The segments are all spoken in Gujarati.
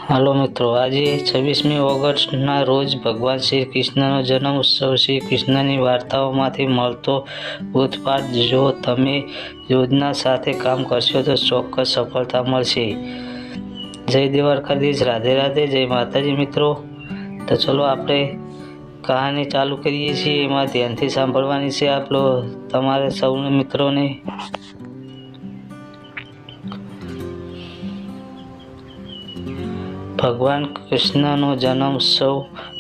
હાલો મિત્રો, આજે 26મી ઓગસ્ટના રોજ ભગવાન શ્રી કૃષ્ણનો જન્મ ઉત્સવ. શ્રી કૃષ્ણની વાર્તાઓમાંથી મળતો બોધપાઠ: જો તમે યોજના સાથે કામ કરશો તો ચોક્કસ સફળતા મળશે. જય દ્વારકાધીશ, રાધે રાધે, જય માતાજી. મિત્રો, તો ચલો આપણે કહાની ચાલુ કરીએ છીએ. એમાં ધ્યાનથી સાંભળવાની છે તમારે સૌને મિત્રોને. ભગવાન કૃષ્ણનો જન્મ ઉત્સવ.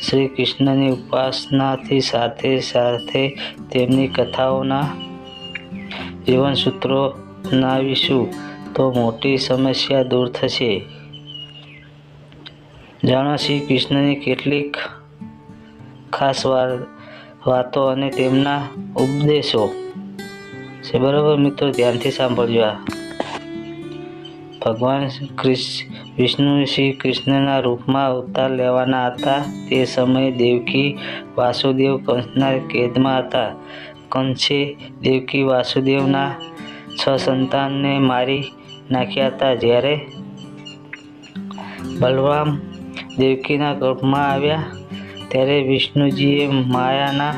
શ્રી કૃષ્ણની ઉપાસનાથી સાથે સાથે તેમની કથાઓના જીવનસૂત્રો અપનાવીશું તો મોટી સમસ્યા દૂર થશે. જાણો શ્રી કૃષ્ણની કેટલીક ખાસ વાતો અને તેમના ઉપદેશો છે. બરાબર મિત્રો, ધ્યાનથી સાંભળજો. ભગવાન વિષ્ણુ શ્રી કૃષ્ણના રૂપમાં અવતાર લેવાના હતા. તે સમયે દેવકી વાસુદેવ કંસના કેદમાં હતા. કંસે દેવકી વાસુદેવના 6 સંતાનને મારી નાખ્યા હતા. જ્યારે બલરામ દેવકીના ગર્ભમાં આવ્યા ત્યારે વિષ્ણુજીએ માયાના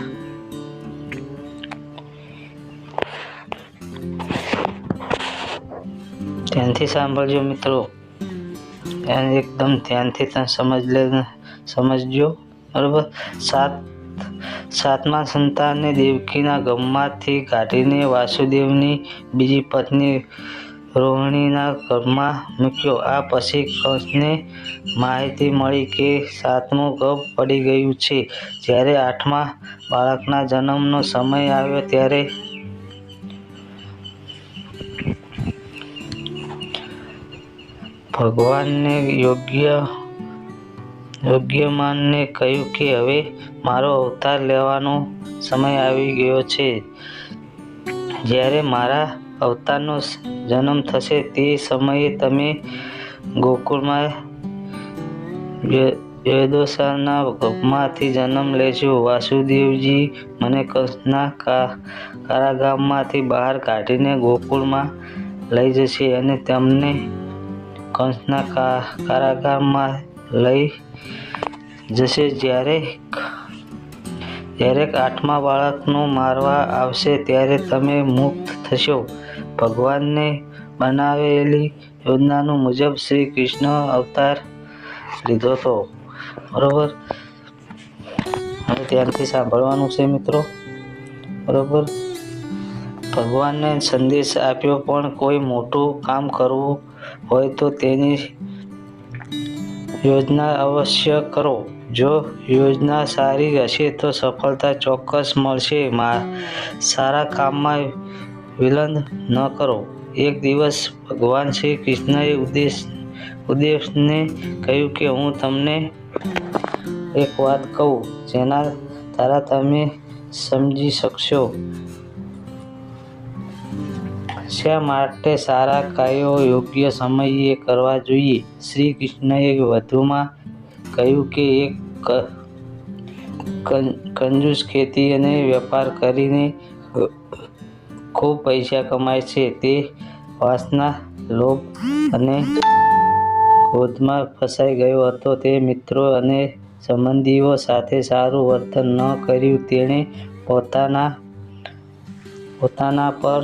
ધ્યાનથી સાંભળજો મિત્રો, એકદમ ધ્યાનથી સમજજો. બરાબર. સાતમા સંતાનને દેવકીના ગર્ભમાંથી કાઢીને વાસુદેવની બીજી પત્ની રોહિણીના ગર્ભમાં મૂક્યો. આ પછી કંસને માહિતી મળી કે 7મું ગર્ભ પડી ગયું છે. જ્યારે 8મા બાળકના જન્મનો સમય આવ્યો ત્યારે ભગવાનને યોગ્યમાનને કહ્યું કે હવે મારો અવતાર લેવાનો સમય આવી ગયો છે. જ્યારે મારા અવતારનો જન્મ થશે તે સમયે તમે ગોકુળમાં યશોદાના ગર્ભમાંથી જન્મ લેજો. વાસુદેવજી મને કંસના કારાગારમાંથી બહાર કાઢીને ગોકુળમાં લઈ જશે અને તમને કંસના કારાગારમાં લઈ જશે. જ્યારે 8મા બાળકનો મારવા આવશે ત્યારે તમે મુક્ત થશો. ભગવાનને બનાવેલી યોજના મુજબ શ્રી કૃષ્ણ અવતાર લીધો હતો. બરોબર. હવે ધ્યાનથી સાંભળવાનું છે મિત્રો. બરોબર. ભગવાનને સંદેશ આપ્યો, પણ કોઈ મોટું કામ કરવું હોય તો તેની યોજના અવશ્ય કરો. જો યોજના સારી હશે તો સફળતા ચોક્કસ મળશે. સારા કામમાં વિલંબ ન કરો. એક દિવસ ભગવાન શ્રી કૃષ્ણએ ઉદ્દેશને કહ્યું કે હું તમને એક વાત કહું જેના દ્વારા તમે સમજી શકશો શા માટે સારા કાર્યો યોગ્ય સમયે કરવા જોઈએ. શ્રી કૃષ્ણએ વધુમાં કહ્યું કે એક કંજૂસ ખેતી અને વેપાર કરીને ખૂબ પૈસા કમાય છે. તે વાસના, લોભ અને ક્રોધમાં ફસાઈ ગયો હતો. તે મિત્રો અને સંબંધીઓ સાથે સારું વર્તન ન કર્યું. તેણે પોતાના પર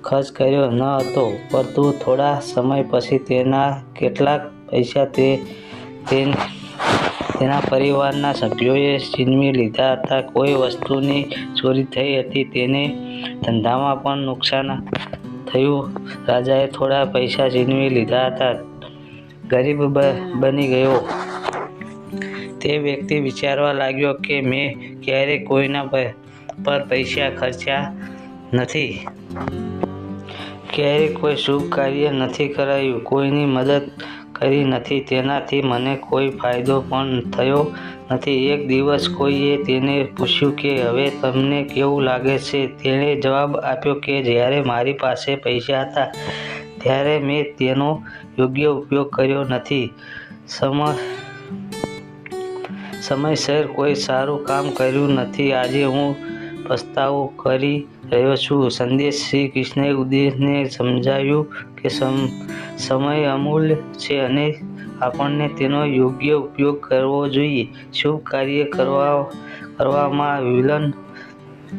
ખર્ચ કર્યો ન હતો, પરંતુ થોડા સમય પછી તેના કેટલાક પૈસા તેના પરિવારના સભ્યોએ છીનવી લીધા હતા. કોઈ વસ્તુની ચોરી થઈ હતી. તેને ધંધામાં પણ નુકસાન થયું. રાજાએ થોડા પૈસા છીનવી લીધા હતા. ગરીબ બની ગયો. તે વ્યક્તિ વિચારવા લાગ્યો કે મેં ક્યારેય કોઈના પર પૈસા ખર્ચ્યા નથી, ક્યારેય કોઈ શુભ કાર્ય નથી કરાયું, કોઈની મદદ કરી નથી, તેનાથી મને કોઈ ફાયદો પણ થયો નથી. એક દિવસ કોઈએ તેને પૂછ્યું કે હવે તમને કેવું લાગે છે? તેણે જવાબ આપ્યો કે જ્યારે મારી પાસે પૈસા હતા ત્યારે મેં તેનો યોગ્ય ઉપયોગ કર્યો નથી. સમયસર કોઈ સારું કામ કર્યું નથી. આજે હું પસ્તાવો કરી રહ્યો છું. સંદેશ: શ્રી કૃષ્ણએ ઉદ્દેશને સમજાવ્યું કે સમય અમૂલ્ય છે અને આપણને તેનો યોગ્ય ઉપયોગ કરવો જોઈએ. શુભ કાર્ય કરવામાં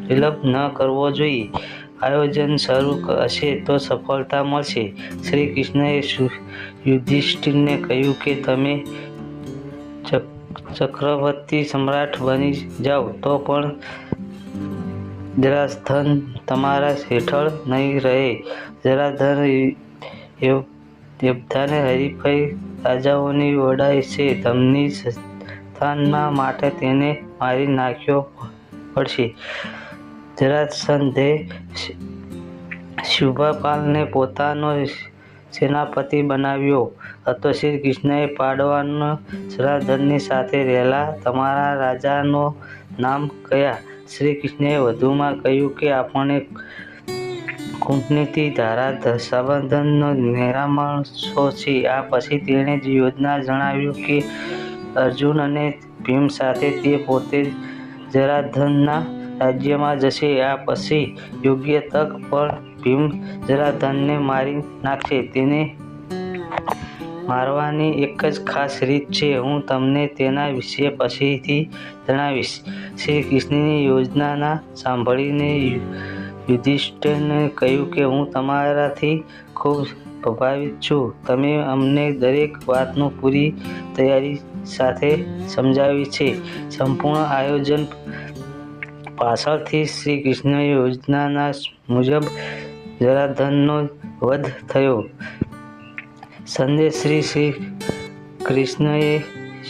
વિલંબ ન કરવો જોઈએ. આયોજન શરૂ હશે તો સફળતા મળશે. શ્રી કૃષ્ણએ યુધિષ્ઠિરને કહ્યું કે તમે ચક્રવર્તી સમ્રાટ બની જાઓ તો પણ જરાસંધ તમારા હેઠળ નહીં રહે. જરાસંધ યોદ્ધાને હરીફાઈ રાજાઓની વડાય છે. ધનની સંસ્થાના માટે તેને મારી નાખ્યો પડશે. જરાસંધે શિશુપાલને પોતાનો સેનાપતિ બનાવ્યો હતો. શ્રી કૃષ્ણએ પાંડવોના જરાસંધની સાથે રહેલા તમારા રાજાઓના નામ કહ્યા. શ્રી કૃષ્ણએ વધુમાં કહ્યું કે આપણે કૂટનીતિ દ્વારા સંબંધનો નિરામણો છે. આ પછી તેણે યોજના જણાવ્યું કે અર્જુન અને ભીમ સાથે તે પોતે જરાસંધના રાજ્યમાં જશે. આ પછી યોગ્ય તક પર ભીમ જરાસંધને મારી નાખશે. તેને મારવાની એક જ ખાસ રીત છે. હું તમને તેના વિશે પછીથી જણાવીશ. શ્રી કૃષ્ણની યોજના સાંભળીને યુધિષ્ઠિરે કહ્યું કે હું તમારાથી ખૂબ પ્રભાવિત છું. તમે અમને દરેક વાતનું પૂરી તૈયારી સાથે સમજાવી છે. સંપૂર્ણ આયોજન પાછળથી શ્રી કૃષ્ણની યોજના મુજબ જરાસંધનો વધ થયો. સંદેશ શ્રી કૃષ્ણએ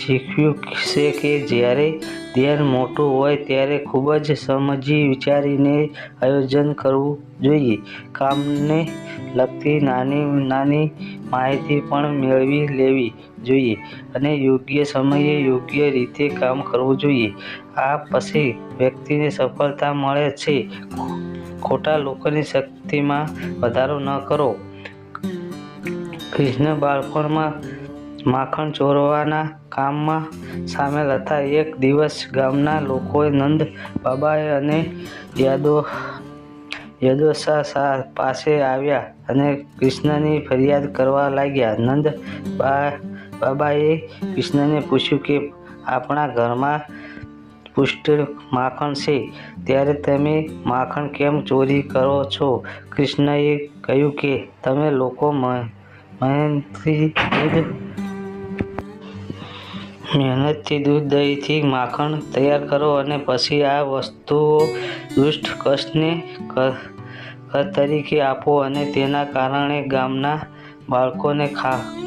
શીખવ્યું છે કે જ્યારે ધ્યેય મોટું હોય ત્યારે ખૂબ જ સમજી વિચારીને આયોજન કરવું જોઈએ. કામને લગતી નાની માહિતી પણ મેળવી લેવી જોઈએ અને યોગ્ય સમયે યોગ્ય રીતે કામ કરવું જોઈએ. આ પછી વ્યક્તિને સફળતા મળે છે. ખોટા લોકોની શક્તિમાં વધારો ન કરો. કૃષ્ણ બાળપણમાં માખણ ચોરવાના કામમાં સામેલ હતા. એક દિવસ ગામના લોકો નંદ બાબા અને યશોદા પાસે આવ્યા અને કૃષ્ણની ફરિયાદ કરવા લાગ્યા. નંદ બાબાએ કૃષ્ણને પૂછ્યું કે આપણા ઘરમાં પુષ્કળ માખણ છે, ત્યારે તમે માખણ કેમ ચોરી કરો છો? કૃષ્ણએ કહ્યું કે તમે લોકો મહેનતથી દૂધ દહીંથી માખણ તૈયાર કરો અને પછી આ વસ્તુઓ દુષ્ટ કૃષ્ણને કર તરીકે આપો અને તેના કારણે ગામના બાળકોને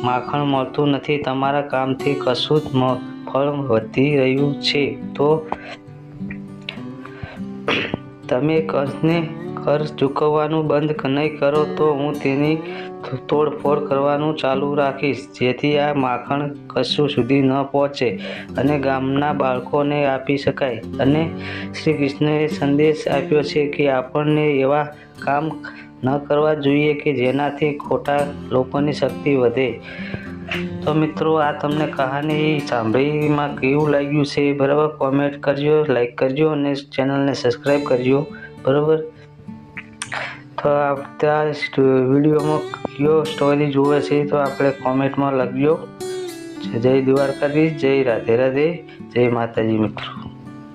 માખણ મળતું નથી. તમારા કામથી કશું જ ફળ વધી રહ્યું છે. તો તમે કૃષ્ણને કર ચૂકવવાનું બંધ નહીં કરો તો હું તેની તોડફોડ કરવાનું ચાલુ રાખીશ, જેથી આ માખણ કશું સુધી ન પહોંચે અને ગામના બાળકોને આપી શકાય. અને શ્રી કૃષ્ણએ સંદેશ આપ્યો છે કે આપણને એવા કામ ન કરવા જોઈએ કે જેનાથી ખોટા લોકોની શક્તિ વધે. તો મિત્રો, આ તમને કહાની સાંભળીમાં કેવું લાગ્યું છે? બરાબર, કોમેન્ટ કરજો, લાઈક કરજો અને ચેનલને સબસ્ક્રાઈબ કરજો. બરાબર, તો આ વિડીયોમાં કયો સ્ટોરી જોવે છે તો આપણે કોમેન્ટમાં લખજો. જય દ્વારકાધીશ, જય રાધે રાધે, જય માતાજી મિત્રો.